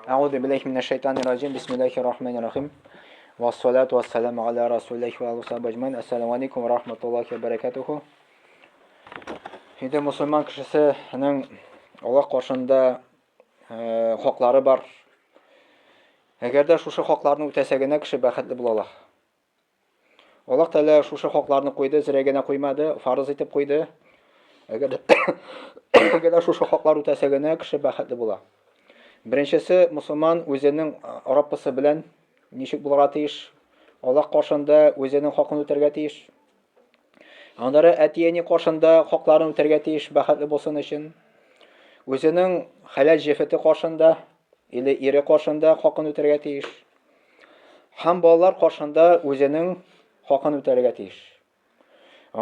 أعوذ بالله من الشيطان الرجيم بسم الله الرحمن الرحيم والصلاة والسلام على رسول الله وعلى آله أجمعين. Assalamu alaikum va rahmatullohi va barakatuhu. Endi musulmon kishisining Alloh qarshısında haqlari bor. Agarda şuşu haqlarni o'tasagina kishi baxtli bo'ladi. Alloh taolo şuşu haqlarni qo'ydi, ziragina qo'ymadi, farz etib qo'ydi. Agarda şuşu haqlar o'tasagina kishi baxtli bo'ladi. Birinchisi musulmon o'zining Rabbisi bilan nishik bo'lishga tiyish, Alloh qarshısında o'zining haqini o'targa tiyish. Andara atiyani qarshısında haqlarini o'targa tiyish baxtli bo'lsin uchun. O'zining halal jefati qarshısında, ili eri qarshısında haqini o'targa tiyish. Ham bolalar qarshısında o'zining haqini o'targa tiyish.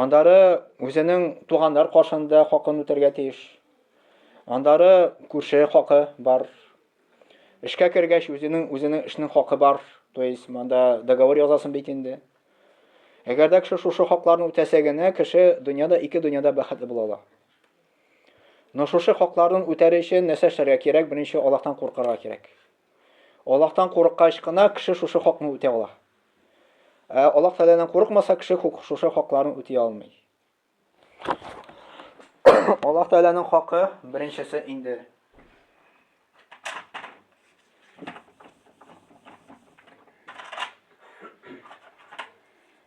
Andara o'zining tug'anlar qarshısında haqini o'targa tiyish. Andara ko'rshi haqi bor. Ishga kirgach o'zining ishning haqi bor. То есть manda договор yozasin bitindi. Agarda kishi shu haqlarni o'tasagina kishi dunyoda ikki dunyoda baxtli bo'ladi. Shu haqlarni o'tarish uchun nima qilishga kerak? Birinchi Allohdan qo'rqishga kerak. Allohdan qo'rqqachgina kishi shu haqni o'tay oladi. Alloh taoladan qo'rqmasa kishi shu haqlarni o'tay olmaydi. Alloh taolaning haqqi birinchisi endi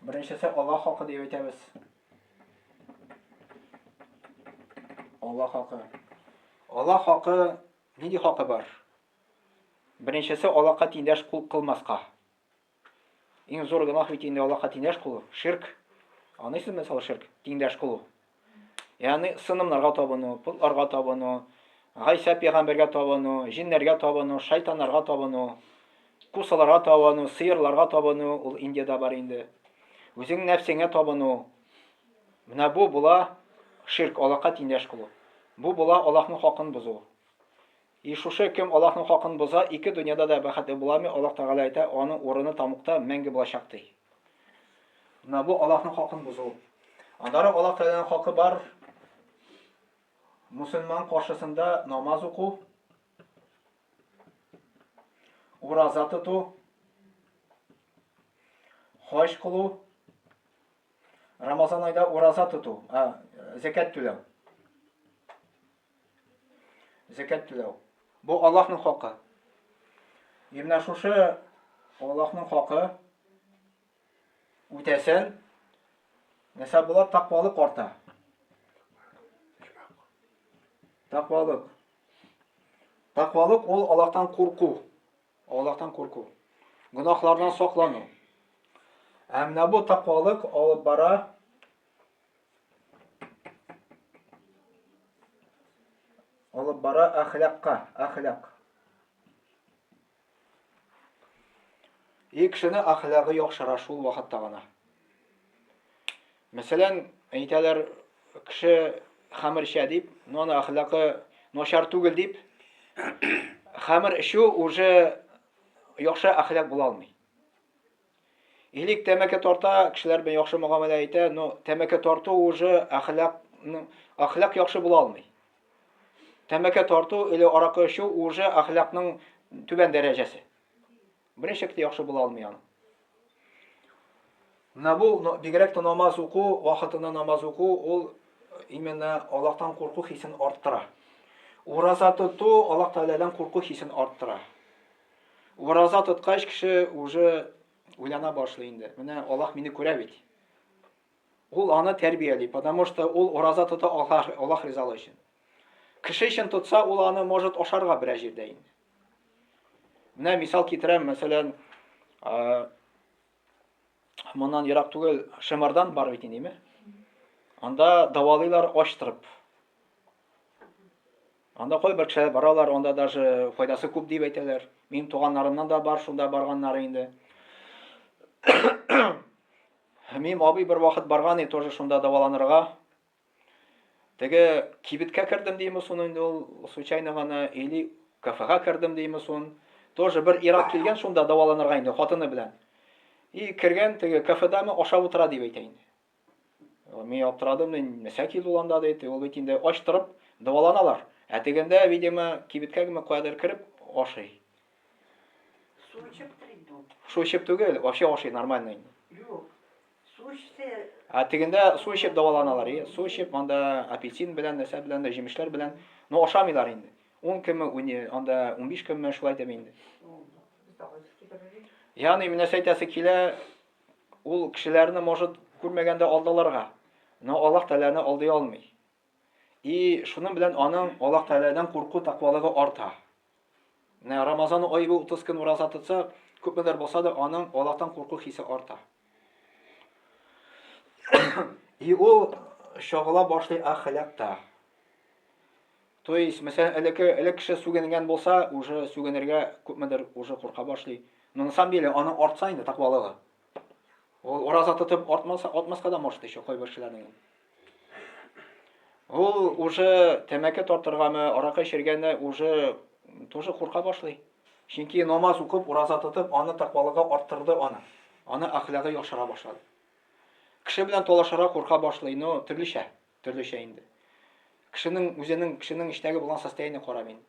birinchisi Alloh haqqi deb aytamiz. Alloh haqqi. Alloh haqqi nima haqqi bor? Birinchisi Allohga tengdosh qilmasqa. Eng zo'r gunoh endi Allohga tengdosh qilib, shirk. Anlaysiz masalan shirk, tengdosh qilib. Ya'ni sinimlarga tabinu, pullarga tabinu, G'aysa payg'ambarga tabinu, jinlarga tabinu, shaytonlarga tabinu, qusalarga tabinu, sirlarga tabinu, ul Indiyada bor endi. O'zing nafsingga tabinu. Mana bu bo'la shirk, Allohga tengdosh qilib. Bu bo'la Allohning haqqini buzuv. Shusha kim Allohning haqqini buzsa, ikki dunyoda da baxtli bo'ladimi? Alloh taolo ayta, uning o'rni tamuqda menga bo'lashaqdi. Mana bu Allohning haqqini buzuv. Andara Alloh taolaning haqqi bor. Musulmon qarshısında namoz o'qu, roza tutu, haj qilu, Ramazon oyida roza tutu, zakat to'lav. Zakat to'lav. Bu Allohning haqqi. Yana shusha Allohning haqqi o'tasan, nasab bo'lib taqvolik orta. Taqvolik. Taqvolik ol Allohdan qo'rquv. Allohdan qo'rquv. Gunohlardan saqlanu. Amna bu taqvolik olib bora axloqqa, axloq. Kishini axloqi yaxshiroq shu vaqtda g'ana. Masalan, aytalar kishi xamir shadib, non axloqi noshar tugul deb xamir shu o'zi yaxshi axloq bo'la olmaydi. Ilik tamaka torta kishilar bilan yaxshi muomala ayta, no tamaka tortu o'zi axloq yaxshi bo'la olmaydi. Tamaka tortu ile araqi shu o'zi axloqning tuban darajasi. Birinchi shakli yaxshi bo'la olmaydi. Mana bu bigrak namoz o'qu, vaqtida namoz o'qu, ol imенно Allohdan qo'rquv hissini orttira. Roza tutu Alloh taoladan qo'rquv hissini orttira. Roza tutqach kishi o'zi o'ylana boshlaydi. Mana Alloh meni ko'radi. Ul ana tarbiyali, потому что ул roza tuta Alloh rizoligi uchun. Kishi uchun tutsa, ul ana может osharga bir yerda endi. Mana misol keltiram, masalan, bundan yiroq tugul Shimardan bor ekanmi? Anda davolaylar ochtirib. Anda qo'y bir kishilar baralar, onda даже foydasi ko'p deb aytadilar. Mening tug'anlarimdan da bor, shunda borganlar endi. Men abi bir vaqt borgan edi, тоже shunda davolanirga. Tege kibitga kirdim deymiz, uni endi случайно gana или kafega kirdim deymiz, тоже bir Iroq kelgan shunda davolanirga endi xotini bilan. Kirgan tege kafedami oshab o'tiradi deb aytaydi. Men yaptırdım, nesa kil olanda deydi, ol bitinde açtırıp davalanalar. Тегендә, видимо, кибеткә генә кадәр кереп ашый. Су içiptir indi o. Су эчеп түгел, вообще ашый нормально инде. Yok. Su içse Тегендә су эчеп дәваланалар. Су эчеп, анда апельсин белән, нәрсә белән, җимешләр белән. Но ашамыйлар инде. 10 көнме, анда 15 көнме шулай дим инде. oldu. Biz de açıp gidemedik. Ягъни менә әйтәсе килә, ул кешеләрне может күрмәгәндә алдыларга. Но Аллаһ Тәгаләне алдый алмый. И шуның белән аның Аллаһ Тәгаләдән курку тақвалыгы арта. Менә Рамазан ае 30 көн ураза тотса, күпмедер булса да аның Аллаһтан курку хисе арта. И ул шагыла башлый ахлакта. То есть, мәсәлән, элек кеше сүгенгән булса, уже сүгенергә күпмедер уже курка башлый. Но на самом деле аның артса инде тақвалыгы. Ул ураза тотып атмаска да может еще кайбер кешеләрнең. Ул уже тәмәке тартыргамы, аракы эчергәндә уже тоже курка башлый. Чөнки намаз укып, ураза тотып, аны тақвалыгы арттырды аны. Аны ахлагы яхшыра башлады. Кеше белән талашырга курка башлый, но төрлечә инде. Кешенең эчтәге булган состояние карап инде.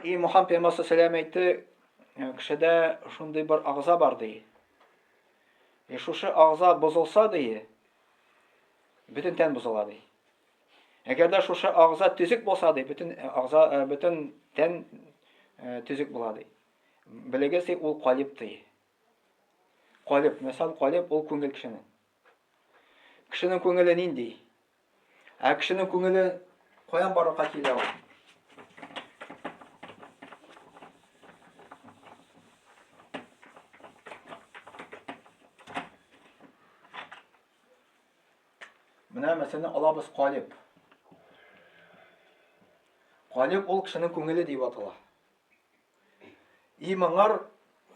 И Мухаммад пәйгамбер саллаллаху әйтте, кешедә шундый бер агза бар ди. Шушы агза бозылса ди, бөтен тән бозыла ди. Әгәр шушы агза төзек булса ди, бөтен тән төзек була ди. Белегез, ул калып ди. Калып, мәсәл, калып ул күңел кешенең. Кешенең күңеле нинди? Кешенең күңеле каян барырга килә ул? Менә мәсәлән, алабыз калып. Калып ул кешенең күңеле дип атала. И моңар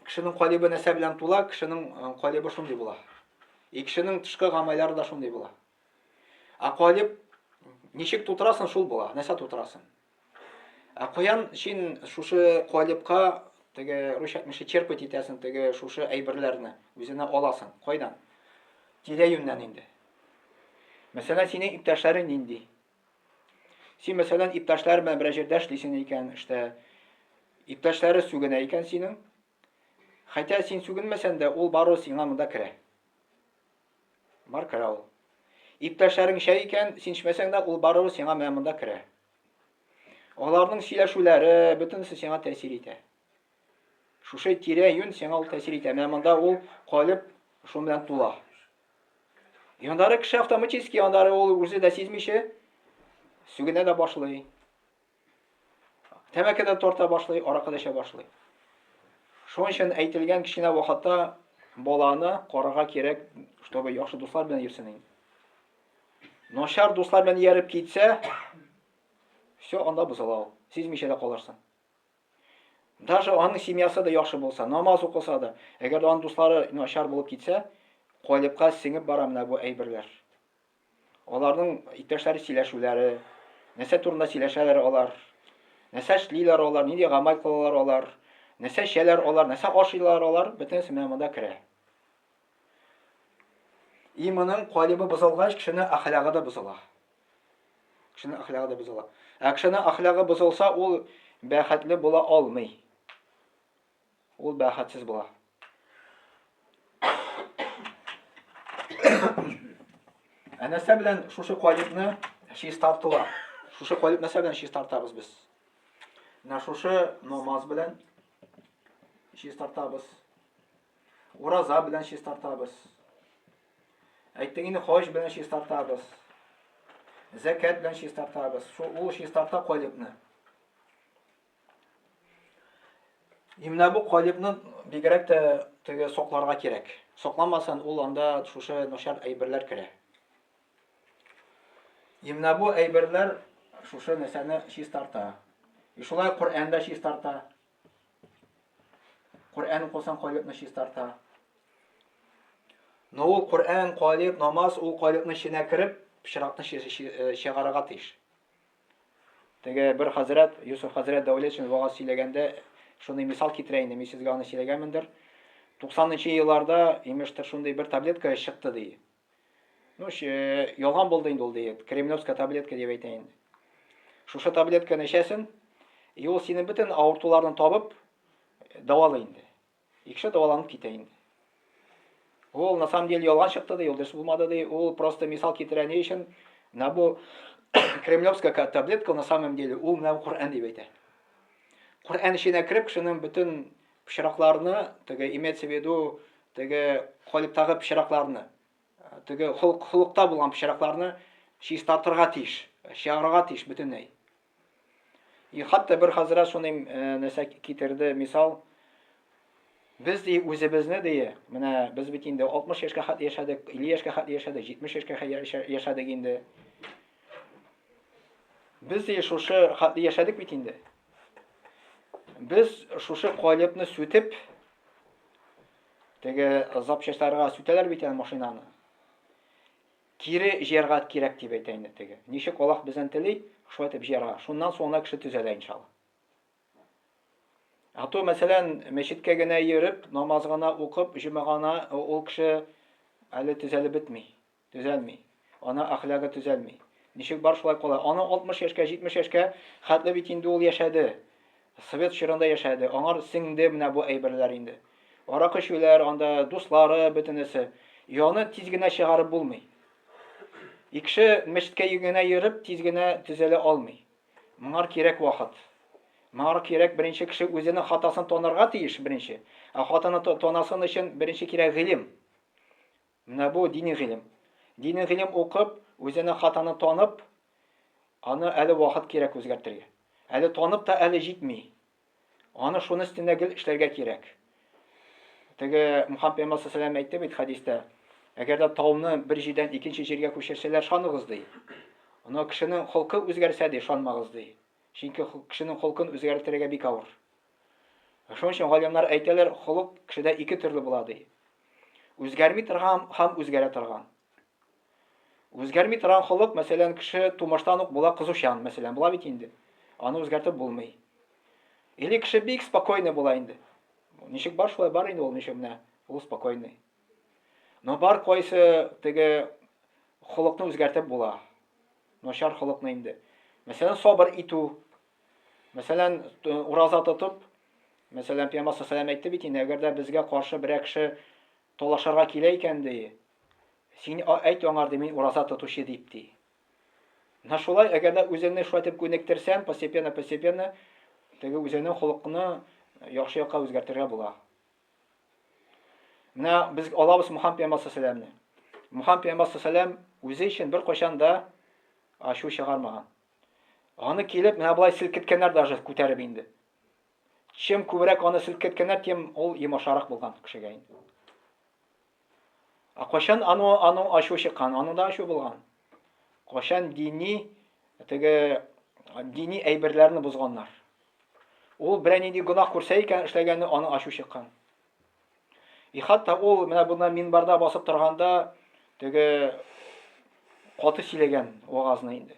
кешенең калыбы нәрсә белән тула, кешенең калыбы шундый була. И кешенең тышкы гамәлләре дә шундый була. Калып ничек тутырасың, шул була, нәрсә тутырасың. Каян син шушы калыпка теге русча әйтмешә черпать итәсең, теге шушы әйберләрне үзенә аласың. Кайдан? Тирә-юньнән инде. Мәсәлән, синең иптәшләрең нинди? Син мәсәлән иптәшләр белән бер җирдә эшлисең икән, иптәшләре сүгенә икән синең. Хәтта син сүгенмәсәң дә, ул бары сиңа монда керә. Бар керә ул. Иптәшләрең эчә икән, син эчмәсәң дә, ул бары сиңа монда керә. Аларның сөйләшүләре бөтенесе сиңа тәэсир итә. Шушы тирә-юнь сиңа ул тәэсир итә. Монда ул калып шул белән тула. Яндары кеше автоматически яндары ул үзе дә сизмичә сүгенә дә башлый. Тәмәке дә тарта башлый, аракы да эчә башлый. Шуның өчен әйтелгән киченә вакытта баланы карарга кирәк, чтобы яхшы дуслар белән йөрсен. Начар дуслар белән ярып китсә, все анда бозыла ул. Сизмичә дә калырсың. Даже аның семьясы да яхшы булса, намаз укыса да, әгәр аның дуслары начар булып китсә, калыпка сиңеп бара менә бу әйберләр. Аларның иптәшләре сөйләшүләре, нәрсә турында сөйләшәләр алар, нәрсә эшлиләр алар, нинди гамәл кылалар алар, нәрсә эчәләр алар, нәрсә ашыйлар алар, бөтенесе монда керә. И моның калыбы бозылгач, кешенең ахлагы да бозыла. Кешенең ахлагы бозылса, ул бәхетле була алмый. Ул бәхетсез була. Нәрсә белән шушы калыпны чистартыла? Шушы калып нәрсә белән чистартабыз без? Шушы намаз белән чистартабыз. Ураза белән чистартабыз. Әйттек инде, хаҗ белән чистартабыз. Закат белән чистартабыз. Ул чистарта калыпны. Именно бу калыпны бигрәк тә теге сокларга кирәк. Сокламасаң, ул анда шушы начар әйберләр керә. Именно бу әйберләр шушы нәрсәне чистарта. Шулай Коръәндә чистарта. Коръән укысаң, калыпны чистарта. Но ул Коръән, калып, намаз ул калыпны эченә кереп, пычракны чыгарырга тиеш. Теге бер хәзрәт, Юсуф хәзрәт Дәүләтшин вагыз сөйләгәндә шундый мисал китерә инде, мин сезгә аны сөйләгәнмендер. 90-нчы елларда имештер шундый бер таблетка чыкты ди. Ну, ялган булды инде ул ди. Кремлевская таблетка дип әйтә инде. Шушы таблетканы эчәсең, ул синең бөтен авыртуларны табып давалый инде. Икеше даваланып китә инде. Ул на самом деле ялган чыкты ди, ул дөрес булмады ди. Ул просто мисал китерә ни өчен? Менә бу кремлевская таблетка на самом деле ул менә Коръән дип әйтә. Коръән эченә кереп, кешенең бөтен пычракларны, теге имеется в виду, теге калыптагы пычракларны, теге холыкта булган пычракларны чистартырга тиеш, чыгарырга тиеш бөтенләй. И хәтта бер хәзрәт шуны нәрсә китерде, мисал, biz ди үзебезне ди, менә без бит инде 60 яшькә хәтле яшәдек, 50 яшькә хәтле яшәдек, 70 яшькә яшәдек инде. Без ди шушы хәтле яшәдек бит инде. Без шушы калыпны сүтеп, теге запчастларга сүтәләр бит машинаны. Кире җыярга кирәк дип әйтә инде теге. Ничек Аллаһ бездән тели, шулай итеп җыярга. Шуннан соңына кеше төзәлә иншалла. Ато мәсәлән, мәчеткә генә йөреп, намаз гына укып, җомагана ул кеше әле төзәлеп бетми, төзәлми. Ана әхлагы төзәлми. Ничек бар шулай кала. Аны 60 яшькә, 70 яшькә хәтле бит инде ул яшәде. Совет чорында яшәде. Аңар сеңде менә бу әйберләр инде. Аракы шүләр, анда дуслары бөтенесе. Яны тиз генә чыгарып булмый. Икеше мәчеткә генә йөреп, тиз генә төзәлә алмый. Моңар кирәк вакыт. Моңар кирәк беренче кеше үзенең хатасын танырга тиеш беренче. Хатаны танасын өчен беренче кирәк гыйлем. Менә бу дини гыйлем. Дини гыйлем укып, үзенең хатаны танып, аны әле вакыт кирәк үзгәртергә. Әле танып та әле җитми. Аны шуны өстенә гел эшләргә кирәк. Теге Мөхәммәд пәйгамбәр саллаллаһу алейһи әйтте бит хадистә. Әгәр дә тауны бер җирдән икенче җиргә күчерсәләр, шаныгыз ди. Аны кешенең холкы үзгәрсә ди, шанмагыз ди. Чөнки кешенең холкын үзгәртергә бик авыр. Шуның өчен галимнар әйтәләр, холык кешедә ике төрле була ди. Үзгәрми торган һәм үзгәрә торган. Үзгәрми торган холык, мәсәлән, кеше тумыштан ук була кызучан, мәсәлән, була бит инде. Аны үзгәртеп булмый. Или кеше бик спокойный була инде. Ничек бар шулай бар инде ул ничек менә, ул спокойный. Но бар кайсы теге холыкны үзгәртеп була. Начар холыкны инде. Мәсәлән, сабыр итү. Мәсәлән, ураза тотып, мәсәлән, Пәйгамбәр саллаллаһу алейһи әйтте бит инде, әгәр дә безгә каршы бер кеше талашырга килә икән ди, син әйт аңар ди, мин ураза тотучы дип ди. Менә шулай, әгәр дә үзеңне шулай итеп күнектерсәң, постепенно, теге үзеңнең холыкны яхшы якка үзгәртергә була. Менә без алабыз Мөхәммәд пәйгамбәр саллаллаһу алейһи вәсәлләмне. Мөхәммәд пәйгамбәр саллаллаһу алейһи вәсәлләм үзе өчен бер кайчан да ашу чыгармаган. Аны килеп, менә булай селкеткәннәр даже күтәреп инде. Чем күбрәк аны селкеткәннәр, тем ул йомшарак булган кешегә инде. Кайчан аны ашу чыккан, аны да ашу булган. Кайчан дини әйберләрне бузганнар. Ул берәр нинди гөнаһ күрсә икән, эшләгәнне аны ашу чыккан. И хәтта ул менә бунда минбарда басып торганда теге каты сөйләгән вагазны инде.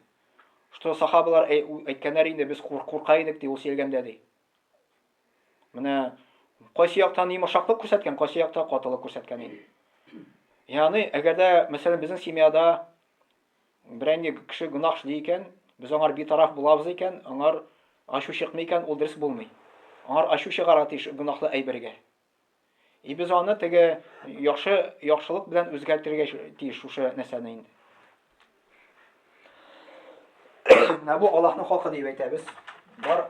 Что сахабалар әйткәннәр инде, без курка идек ди ул сөйләгәндә ди. Менә кайсы яктан йомшаклык күрсәткән, кайсы якта катылык күрсәткән инде. Ягъни, әгәр дә мәсәлән безнең семьяда берәр кеше гөнаһ эшли икән, без аңар битараф булабыз икән, аңар ашу чыкмый икән, ул дөрес булмый. Аңар ашу чыгарга тиеш гөнаһлы әйбергә. И без аны теге яхшылык белән үзгәртергә тиеш шушы нәрсәне инде. Менә бу Аллаһның хакы дип әйтәбез. Бар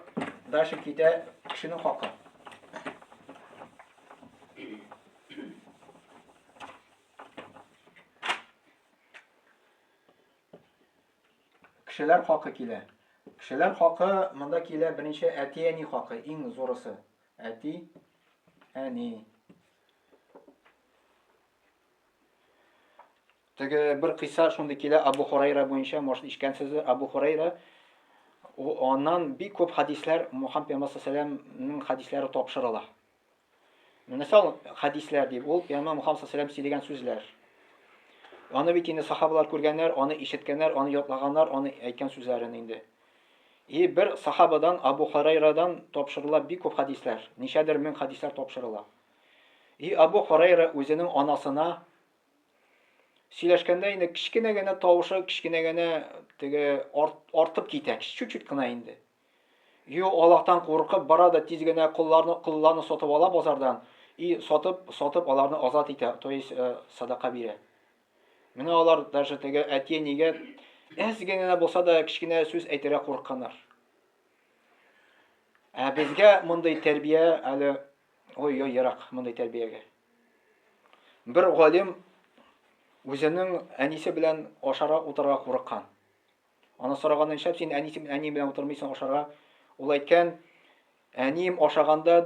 дальше китә кешенең хакы. Кешеләр хакы килә. Кешеләр хакы монда килә беренче әти-әни хакы, иң зурысы. Әти-әни. Теге бер кыйса шундый килә Абу Хурайра буенча, может ишкәнсез, Абу Хурайра аннан бик күп хадисләр Мөхәммәд пәйгамбәр саллаллаһу алейһи вәсәлләмнең хадисләре тапшырыла. Менә хадисләр дип ул Пәйгамбәр Мөхәммәд саллаллаһу алейһи вәсәлләм сөйләгән сүзләр. Аны бит инде сахабалар күргәннәр, аны ишеткәннәр, аны ятлаганнар, аны әйткән сүзләрен инде. И бер сахабадан Абу Хурайрадан тапшырыла бик күп хадисләр. Ничәдер мең хадисләр тапшырыла. И Абу Хурайра үзенең анасына сөйләшкәндә инде кечкенә генә тавышы, кечкенә генә теге артып китә, чуть-чуть кына инде. Ю Аллаһтан куркып бара да тиз генә кулларны сатып ала базардан и сатып аларны азат итә, то есть садака бирә. Менә алар даже теге әтие нигә әз генә булса да кечкенә сүз әйтергә курыкканнар. Ә безгә мондый тәрбия әле ой-ой ерак мондый тәрбиягә. Бер галим үзенең әнисе белән ашарга утырырга курыккан. Аны сораганда нишләп син әни белән утырмыйсың ашарга? Ул әйткән, әнием ашаганда